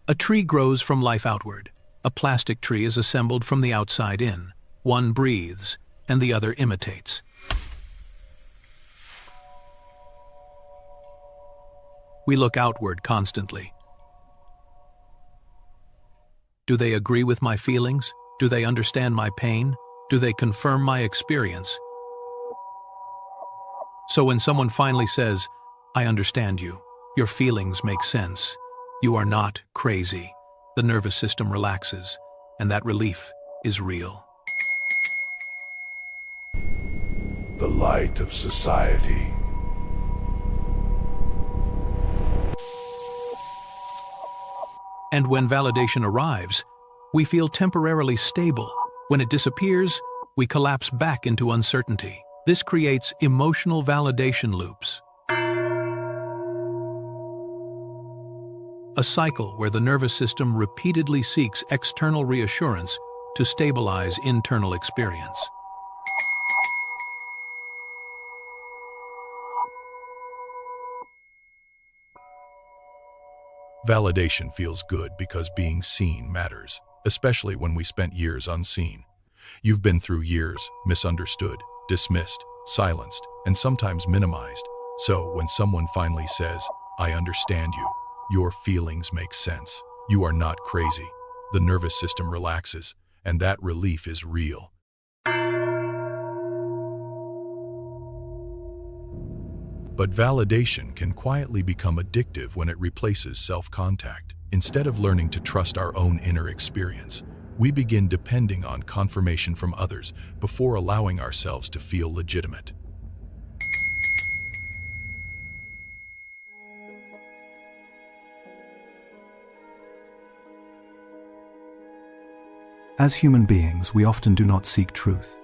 A tree grows from life outward. A plastic tree is assembled from the outside in. One breathes, and the other imitates. We look outward constantly. Do they agree with my feelings? Do they understand my pain? Do they confirm my experience? So when someone finally says, "I understand you. Your feelings make sense. You are not crazy," the nervous system relaxes, and that relief is real. The light of society. And when validation arrives, we feel temporarily stable. When it disappears, we collapse back into uncertainty. This creates emotional validation loops. A cycle where the nervous system repeatedly seeks external reassurance to stabilize internal experience. Validation feels good because being seen matters, especially when we spent years unseen. You've been through years, misunderstood, dismissed, silenced, and sometimes minimized. So when someone finally says, "I understand you, your feelings make sense, you are not crazy," the nervous system relaxes, and that relief is real. But validation can quietly become addictive when it replaces self-contact. Instead of learning to trust our own inner experience, we begin depending on confirmation from others before allowing ourselves to feel legitimate. As human beings, we often do not seek truth.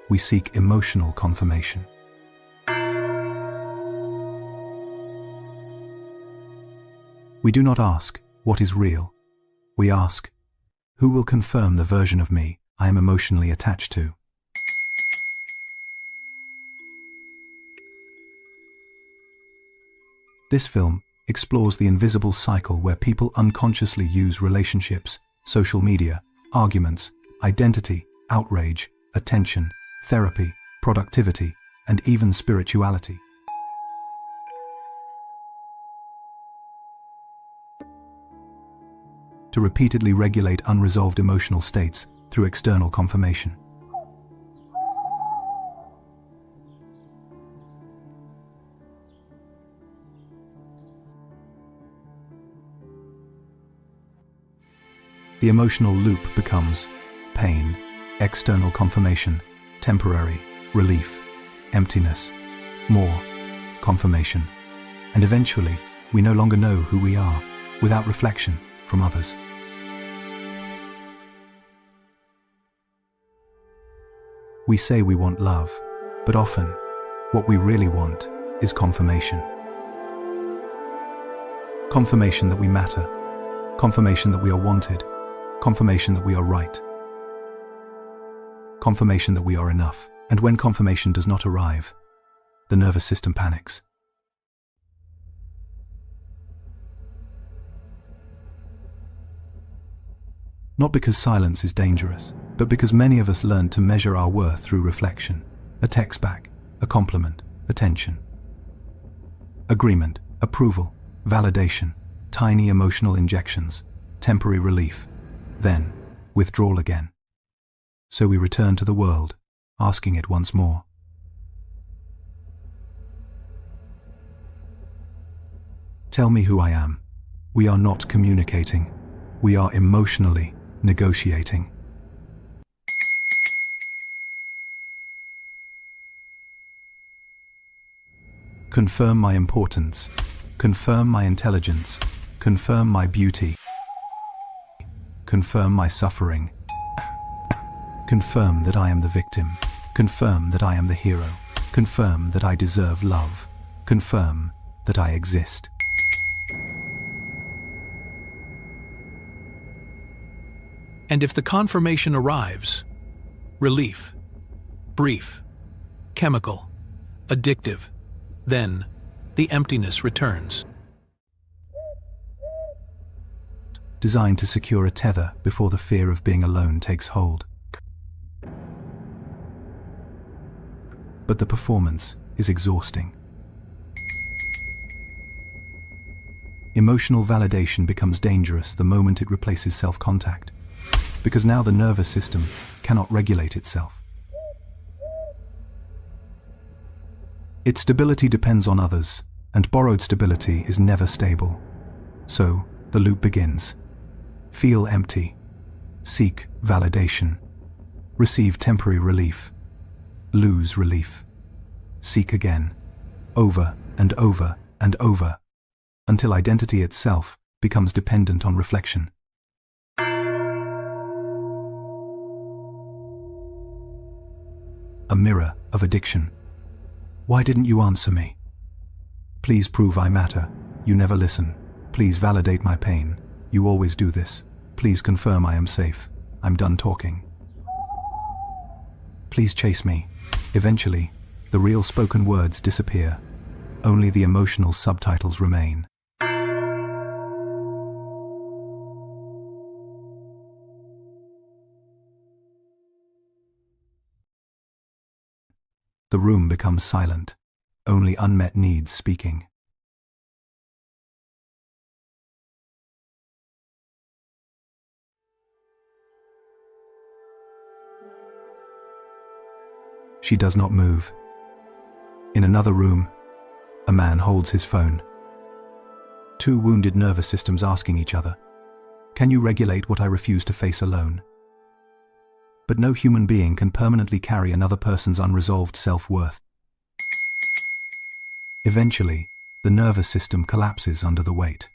We seek emotional confirmation. We do not ask, "What is real?" We ask, "Who will confirm the version of me I am emotionally attached to?" This film explores the invisible cycle where people unconsciously use relationships, social media, arguments, identity, outrage, attention, therapy, productivity, and even spirituality to repeatedly regulate unresolved emotional states through external confirmation. The emotional loop becomes pain, external confirmation, temporary relief, emptiness, more confirmation, and eventually we no longer know who we are without reflection from others. We say we want love, but often what we really want is confirmation. Confirmation that we matter, confirmation that we are wanted, confirmation that we are right, confirmation that we are enough. And when confirmation does not arrive, the nervous system panics. Not because silence is dangerous, but because many of us learn to measure our worth through reflection. A text back, a compliment, attention, agreement, approval, validation, tiny emotional injections, temporary relief, then withdrawal again. So we return to the world, asking it once more. Tell me who I am. We are not communicating. We are emotionally negotiating. Confirm my importance. Confirm my intelligence. Confirm my beauty. Confirm my suffering. Confirm that I am the victim. Confirm that I am the hero. Confirm that I deserve love. Confirm that I exist. And if the confirmation arrives, relief, brief, chemical, addictive, then the emptiness returns. designed to secure a tether before the fear of being alone takes hold. But the performance is exhausting. Emotional validation becomes dangerous the moment it replaces self-contact, because now the nervous system cannot regulate itself. Its stability depends on others, and borrowed stability is never stable. So, the loop begins. Feel empty. Seek validation. Receive temporary relief. Lose relief. Seek again. Over and over and over, until identity itself becomes dependent on reflection. A mirror of addiction. Why didn't you answer me? Please prove I matter. You never listen. Please validate my pain. You always do this. Please confirm I am safe. I'm done talking. Please chase me. Eventually, the real spoken words disappear. Only the emotional subtitles remain. The room becomes silent, only unmet needs speaking. She does not move. In another room, a man holds his phone. Two wounded nervous systems asking each other, "Can you regulate what I refuse to face alone?" But no human being can permanently carry another person's unresolved self-worth. Eventually, the nervous system collapses under the weight.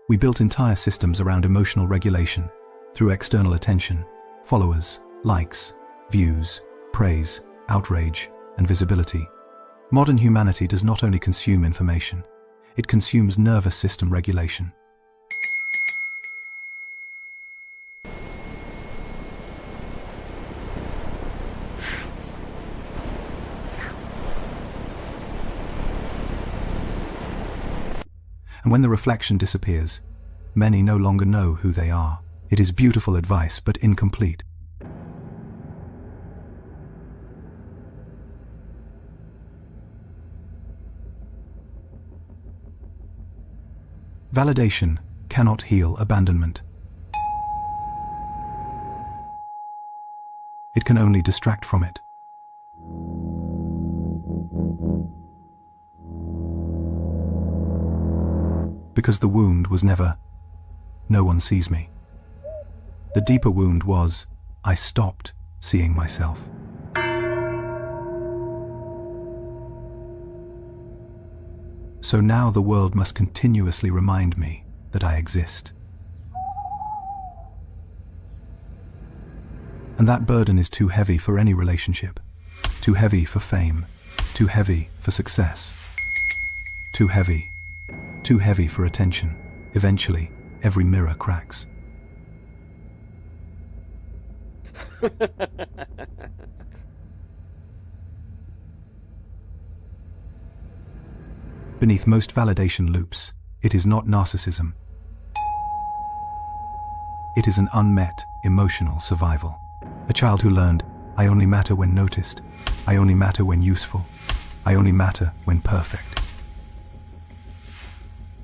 We built entire systems around emotional regulation through external attention, followers, likes, views, praise, outrage, and visibility. Modern humanity does not only consume information, it consumes nervous system regulation. And when the reflection disappears, many no longer know who they are. It is beautiful advice, but incomplete. Validation cannot heal abandonment. It can only distract from it. Because the wound was never, "No one sees me." The deeper wound was, I stopped seeing myself. So now the world must continuously remind me that I exist. And that burden is too heavy for any relationship, too heavy for fame, too heavy for success, too heavy for attention. Eventually, every mirror cracks. Beneath most validation loops, it is not narcissism. It is an unmet emotional survival. A child who learned, I only matter when noticed, I only matter when useful, I only matter when perfect.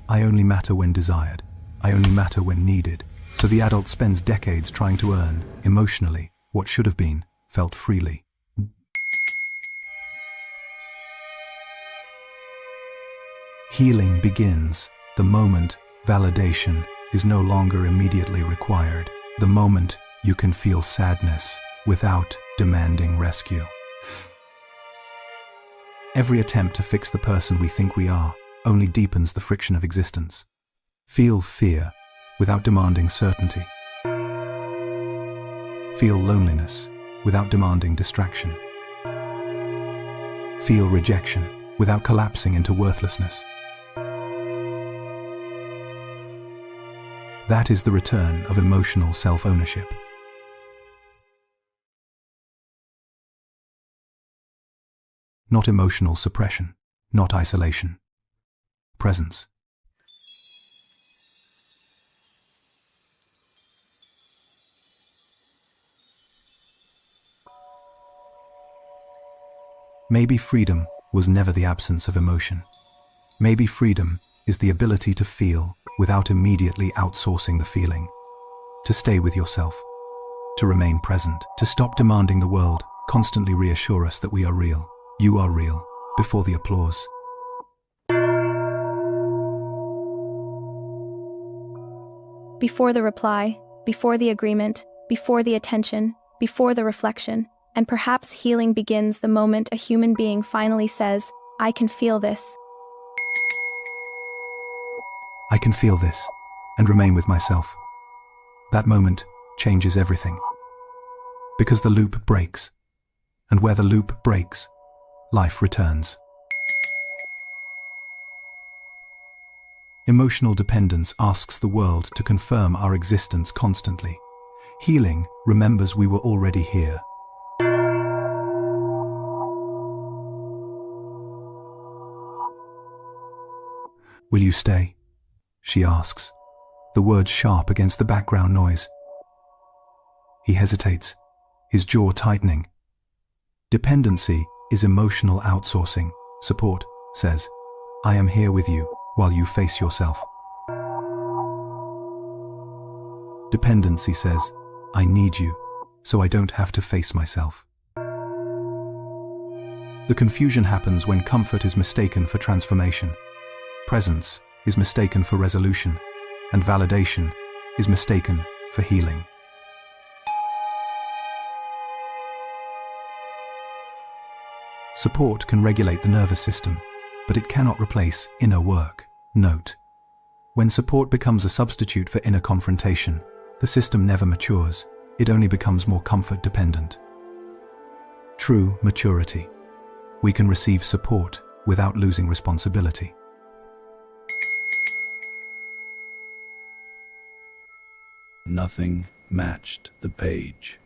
I only matter when desired, I only matter when needed. So the adult spends decades trying to earn, emotionally, what should have been felt freely. Healing begins the moment validation is no longer immediately required, the moment you can feel sadness without demanding rescue. Every attempt to fix the person we think we are only deepens the friction of existence. Feel fear without demanding certainty. Feel loneliness without demanding distraction. Feel rejection without collapsing into worthlessness. That is the return of emotional self-ownership. not emotional suppression, not isolation. Presence. Maybe freedom was never the absence of emotion. Maybe freedom is the ability to feel without immediately outsourcing the feeling. To stay with yourself. To remain present. To stop demanding the world constantly reassure us that we are real. You are real, before the applause. Before the reply, before the agreement, before the attention, before the reflection, and perhaps healing begins the moment a human being finally says, I can feel this. I can feel this, and remain with myself. That moment changes everything. Because the loop breaks, and where the loop breaks, life returns. Emotional dependence asks the world to confirm our existence constantly. Healing remembers we were already here. Will you stay? She asks, the words sharp against the background noise. He hesitates, his jaw tightening. Dependency is emotional outsourcing. Support says, I am here with you while you face yourself. Dependency says, I need you, so I don't have to face myself. The confusion happens when comfort is mistaken for transformation. Presence is mistaken for resolution, and validation is mistaken for healing. Support can regulate the nervous system, but it cannot replace inner work. Note: when support becomes a substitute for inner confrontation, the system never matures, it only becomes more comfort dependent. True maturity. We can receive support without losing responsibility. Nothing matched the page.